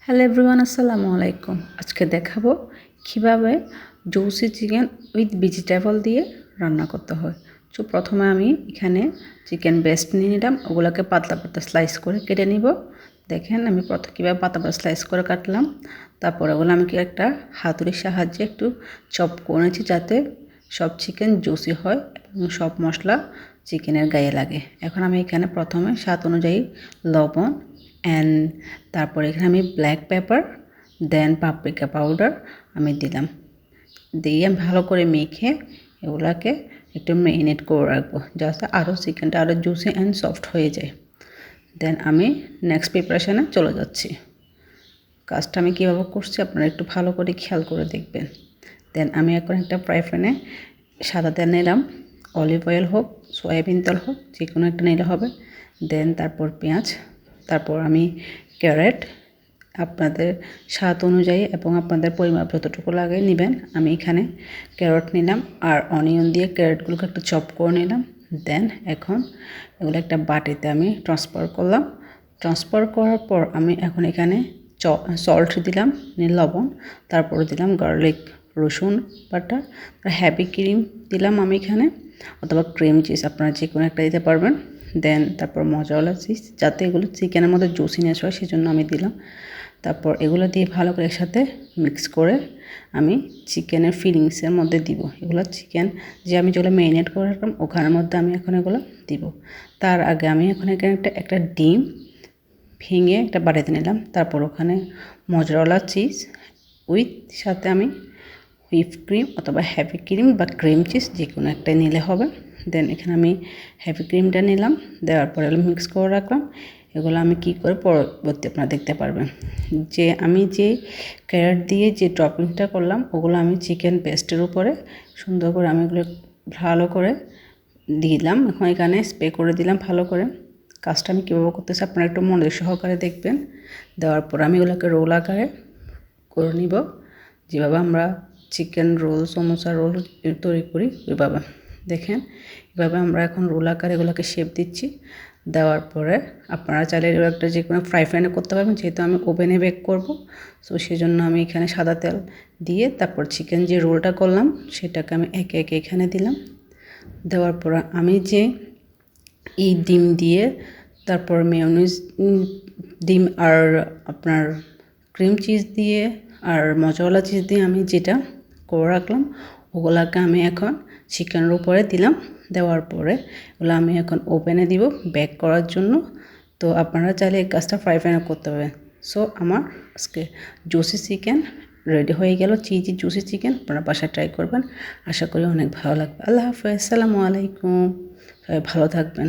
Hello everyone, আসসালামু আলাইকুম। আজকে দেখাবো কিভাবে জুসি চিকেন উইথ ভেজিটেবল দিয়ে রান্না করতে হয়। তো প্রথমে আমি এখানে চিকেন ব্রেস্ট নিয়ে নিলাম, ওগুলোকে পাতলা পাতলা স্লাইস করে কেটে নিব। দেখেন আমি প্রথমে কীভাবে পাতলা পাতলা স্লাইস করে কাটলাম। তারপর ওগুলো আমি একটা হাতুড়ির সাহায্যে একটু চপ করেছি যাতে সব চিকেন জুসি হয় এবং সব মশলা চিকেনের গায়ে লাগে। এখন আমি এখানে প্রথমে স্বাদ অনুযায়ী লবণ অ্যান্ড তারপর এখানে আমি ব্ল্যাক পেপার দেন পাপরিকা পাউডার আমি দিলাম, দিয়ে ভালো করে মেখে এগুলাকে একটু ম্যারিনেট করে রাখবো যাতে আরও চিকেনটা আরও জুসি অ্যান্ড সফট হয়ে যায়। দেন আমি নেক্সট প্রিপারেশানে চলে যাচ্ছি। কাজটা আমি কীভাবে করছি আপনারা একটু ভালো করে খেয়াল করে দেখবেন। দেন আমি এখন একটা ফ্রাই প্যানে সাদা তেল নিলাম, অলিভ অয়েল হোক সয়াবিন তেল হোক যে কোনো একটা নিলে হবে। দেন তারপর পেঁয়াজ, তারপর আমি ক্যারেট আপনাদের স্বাদ অনুযায়ী এবং আপনাদের পরিমাপ যতটুকু লাগে নেবেন। আমি এখানে ক্যারট নিলাম আর অনিয়ন দিয়ে ক্যারেটগুলোকে একটু চপ করে নিলাম। দেন এখন এগুলো একটা বাটিতে আমি ট্রান্সফার করলাম। ট্রান্সফার করার পর আমি এখন এখানে সল্ট দিলাম, লবণ, তারপরে দিলাম গার্লিক রসুন বাটা, হ্যাপি ক্রিম দিলাম আমি এখানে, অথবা ক্রিম চিজ আপনারা যে কোনো একটা দিতে পারবেন। দেন তারপর মজাওয়ালা চিজ যাতে এগুলো চিকেনের মধ্যে জুসিনেস হয় সেজন্য আমি দিলাম। তারপর এগুলো দিয়ে ভালো করে একসাথে মিক্স করে আমি চিকেনের ফিলিংসের মধ্যে দিব। এগুলো চিকেন যে আমি যেগুলো ম্যারিনেট করে রাখলাম ওখানের মধ্যে আমি এখন এগুলো দিব। তার আগে আমি এখন এখানে একটা ডিম ভেঙে একটা বাটিতে নিলাম। তারপর ওখানে মজাওয়ালা চিজ উইথ সাথে আমি হুইপ ক্রিম অথবা হ্যাপি ক্রিম বা ক্রিম চিজ যে কোনো একটা নিলে হবে। দেন এখানে আমি হ্যাপি ক্রিমটা নিলাম, দেওয়ার পরে মিক্স করে রাখলাম। এগুলো আমি কী করে পরবর্তী আপনারা দেখতে পারবেন। যে আমি যে ক্যারেট দিয়ে যে টপিংটা করলাম ওগুলো আমি চিকেন পেস্টের উপরে সুন্দর করে আমি এগুলো ভালো করে দিলাম। এখন এখানে স্প্রে করে দিলাম ভালো করে। কাজটা আমি কীভাবে করতেছি আপনারা একটু মনোযোগ সহকারে দেখবেন। দেওয়ার পর আমি এগুলোকে রোল আকারে করে নিব, যেভাবে আমরা চিকেন রোল সমোসা রোল তৈরি করি ওইভাবে। দেখেন এভাবে আমরা এখন রোল আকারে এগুলোকে শেপ দিচ্ছি। দেওয়ার পরে আপনারা চাইলে একটা যে কোনো ফ্রাই প্যানে করতে পারবেন, যেহেতু আমি ওভেনে বেক করব সো সেজন্য আমি এখানে সাদা তেল দিয়ে তারপর চিকেন যে রোলটা করলাম সেটাকে আমি একে একে এখানে দিলাম। দেওয়ার পর আমি যে এই ডিম দিয়ে তারপর মেয়োনিজ ডিম আর আপনার ক্রিম চিজ দিয়ে আর মজাওয়ালা চিজ দিয়ে আমি যেটা করে রাখলাম ওগুলাকে আমি এখন চিকেনের উপরে দিলাম। দেওয়ার পরে ওগুলো আমি এখন ওভেনে দিব বেক করার জন্য। তো আপনারা চাইলে এই কাজটা ফ্রাই প্যানে করতে পারবেন। সো আমার আজকে জুসি চিকেন রেডি হয়ে গেল, চিজি জুসি চিকেন। আপনারা বাসায় ট্রাই করবেন, আশা করি অনেক ভালো লাগবে। আল্লাহ হাফেজ, আসসালামু আলাইকুম, সবাই ভালো থাকবেন।